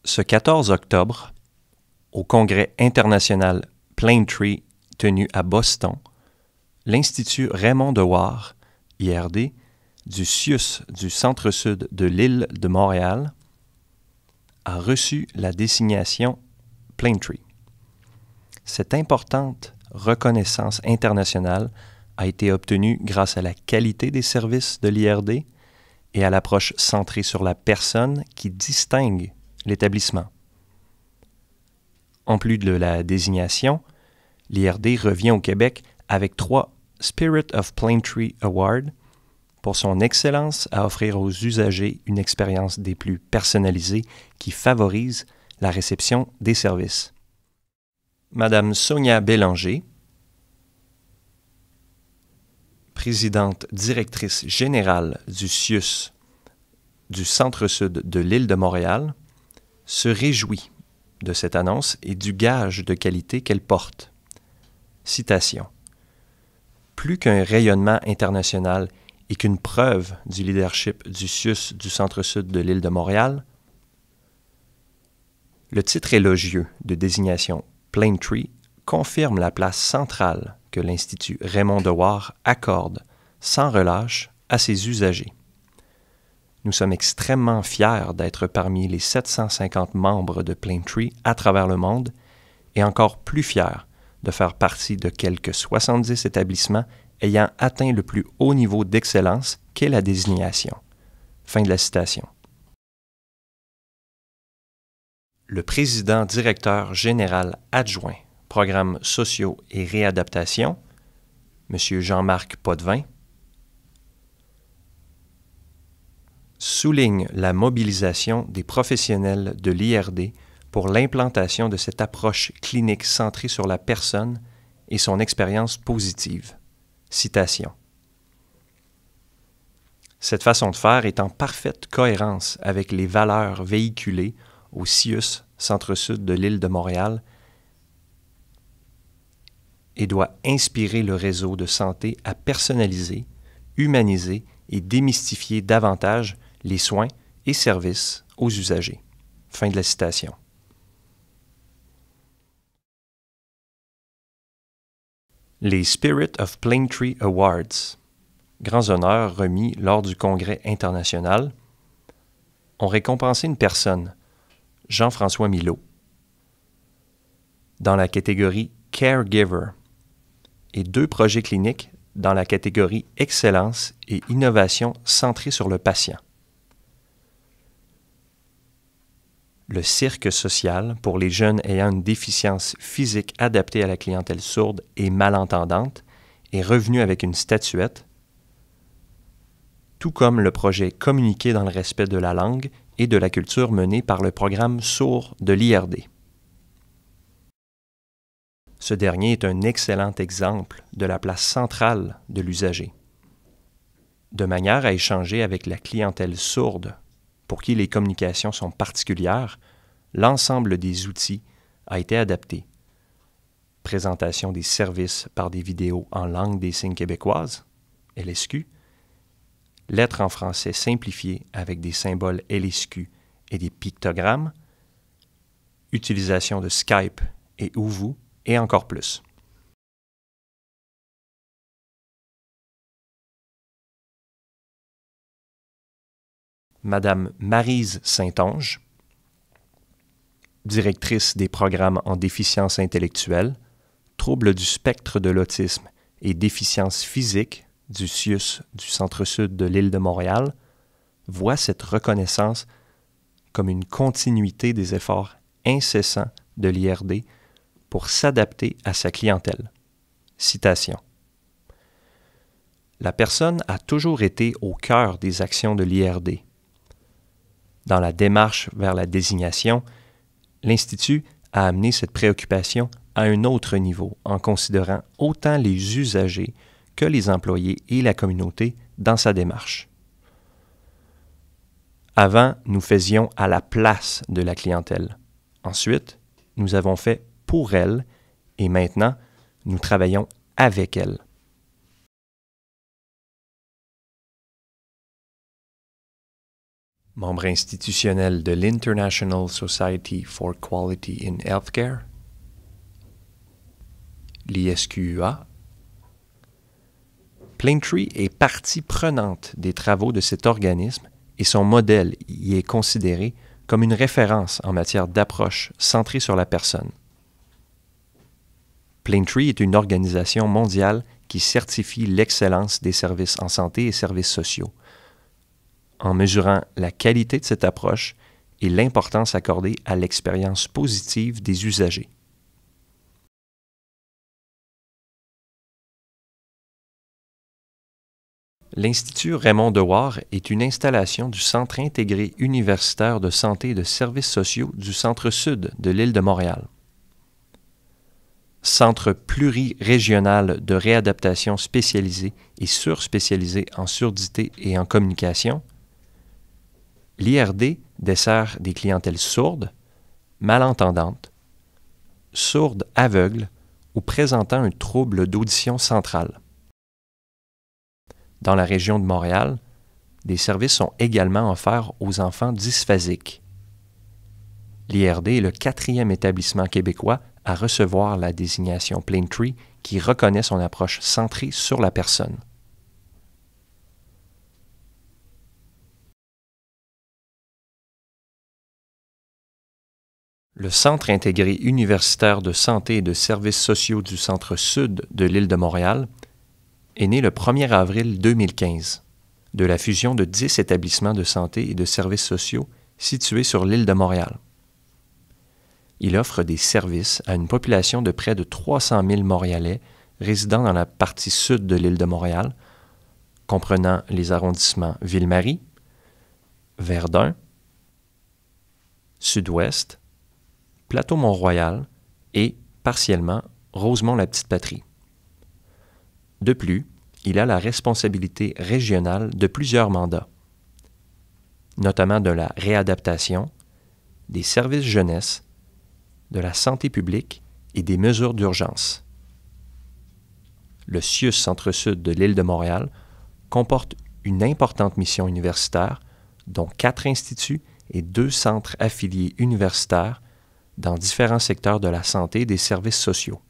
Ce 14 octobre, au Congrès international Plaintree tenu à Boston, l'Institut Raymond Dewar, IRD, du CIUS du Centre-Sud de l'île de Montréal, a reçu la désignation Plaintree. Cette importante reconnaissance internationale a été obtenue grâce à la qualité des services de l'IRD et à l'approche centrée sur la personne qui distingue l'établissement. En plus de la désignation, l'IRD revient au Québec avec 3 Spirit of Plaintree Awards pour son excellence à offrir aux usagers une expérience des plus personnalisées qui favorise la réception des services. Madame Sonia Bélanger, présidente directrice générale du CIUS du Centre-Sud de l'île de Montréal, se réjouit de cette annonce et du gage de qualité qu'elle porte. Citation. Plus qu'un rayonnement international et qu'une preuve du leadership du CIUS du Centre-Sud de l'île de Montréal, le titre élogieux de désignation Plaintree confirme la place centrale que l'Institut Raymond Dewar accorde sans relâche à ses usagers. Nous sommes extrêmement fiers d'être parmi les 750 membres de Plaintree à travers le monde et encore plus fiers de faire partie de quelques 70 établissements ayant atteint le plus haut niveau d'excellence qu'est la désignation. Fin de la citation. Le président directeur général adjoint, programmes sociaux et réadaptation, M. Jean-Marc Potvin, souligne la mobilisation des professionnels de l'IRD pour l'implantation de cette approche clinique centrée sur la personne et son expérience positive. Citation. Cette façon de faire est en parfaite cohérence avec les valeurs véhiculées au CIUS Centre-Sud de l'île de Montréal et doit inspirer le réseau de santé à personnaliser, humaniser et démystifier davantage les soins et services aux usagers. Fin de la citation. Les Spirit of Plaintree Awards, grands honneurs remis lors du Congrès international, ont récompensé une personne, Jean-François Milot, dans la catégorie Caregiver et 2 projets cliniques dans la catégorie Excellence et Innovation centrée sur le patient. Le cirque social pour les jeunes ayant une déficience physique adaptée à la clientèle sourde et malentendante est revenu avec une statuette, tout comme le projet Communiquer dans le respect de la langue et de la culture mené par le programme sourd de l'IRD. Ce dernier est un excellent exemple de la place centrale de l'usager, de manière à échanger avec la clientèle sourde pour qui les communications sont particulières. L'ensemble des outils a été adapté. Présentation des services par des vidéos en langue des signes québécoise, LSQ, lettres en français simplifiées avec des symboles LSQ et des pictogrammes, utilisation de Skype et Oovu, et encore plus. Madame Maryse Saint-Onge, directrice des programmes en déficience intellectuelle, troubles du spectre de l'autisme et déficience physique du CIUS du Centre-Sud de l'île de Montréal, voit cette reconnaissance comme une continuité des efforts incessants de l'IRD pour s'adapter à sa clientèle. Citation. La personne a toujours été au cœur des actions de l'IRD. Dans la démarche vers la désignation, l'Institut a amené cette préoccupation à un autre niveau en considérant autant les usagers que les employés et la communauté dans sa démarche. Avant, nous faisions à la place de la clientèle. Ensuite, nous avons fait pour elle et maintenant, nous travaillons avec elle. « 」 « 」 « 」 « 」 « 」 « 」 « 」 « 」 « 」 « 」 « 」 « 」 « 」 « 」 « 」 « 」 « 」 « 」 « 」 « 」 « 」 « 」 « 」 « 」 « 」 « 」 « 」 « 」 « 」 « 」 « Membre institutionnel de l'International Society for Quality in Healthcare, l'ISQUA. Plaintree est partie prenante des travaux de cet organisme et son modèle y est considéré comme une référence en matière d'approche centrée sur la personne. Plaintree est une organisation mondiale qui certifie l'excellence des services en santé et services sociaux, en mesurant la qualité de cette approche et l'importance accordée à l'expérience positive des usagers. L'Institut Raymond Dewar est une installation du Centre intégré universitaire de santé et de services sociaux du Centre-Sud de l'île de Montréal. Centre plurirégional de réadaptation spécialisé et surspécialisé en surdité et en communication, l'IRD dessert des clientèles sourdes, malentendantes, sourdes aveugles ou présentant un trouble d'audition centrale. Dans la région de Montréal, des services sont également offerts aux enfants dysphasiques. L'IRD est le 4e établissement québécois à recevoir la désignation Plaintree qui reconnaît son approche centrée sur la personne. Le Centre intégré universitaire de santé et de services sociaux du Centre-Sud de l'île de Montréal est né le 1er avril 2015 de la fusion de 10 établissements de santé et de services sociaux situés sur l'île de Montréal. Il offre des services à une population de près de 300 000 Montréalais résidant dans la partie sud de l'île de Montréal, comprenant les arrondissements Ville-Marie, Verdun, Sud-Ouest, Plateau-Mont-Royal et, partiellement, Rosemont-la-Petite-Patrie. De plus, il a la responsabilité régionale de plusieurs mandats, notamment de la réadaptation, des services jeunesse, de la santé publique et des mesures d'urgence. Le CIUS Centre-Sud de l'île de Montréal comporte une importante mission universitaire, dont 4 instituts et 2 centres affiliés universitaires dans différents secteurs de la santé et des services sociaux.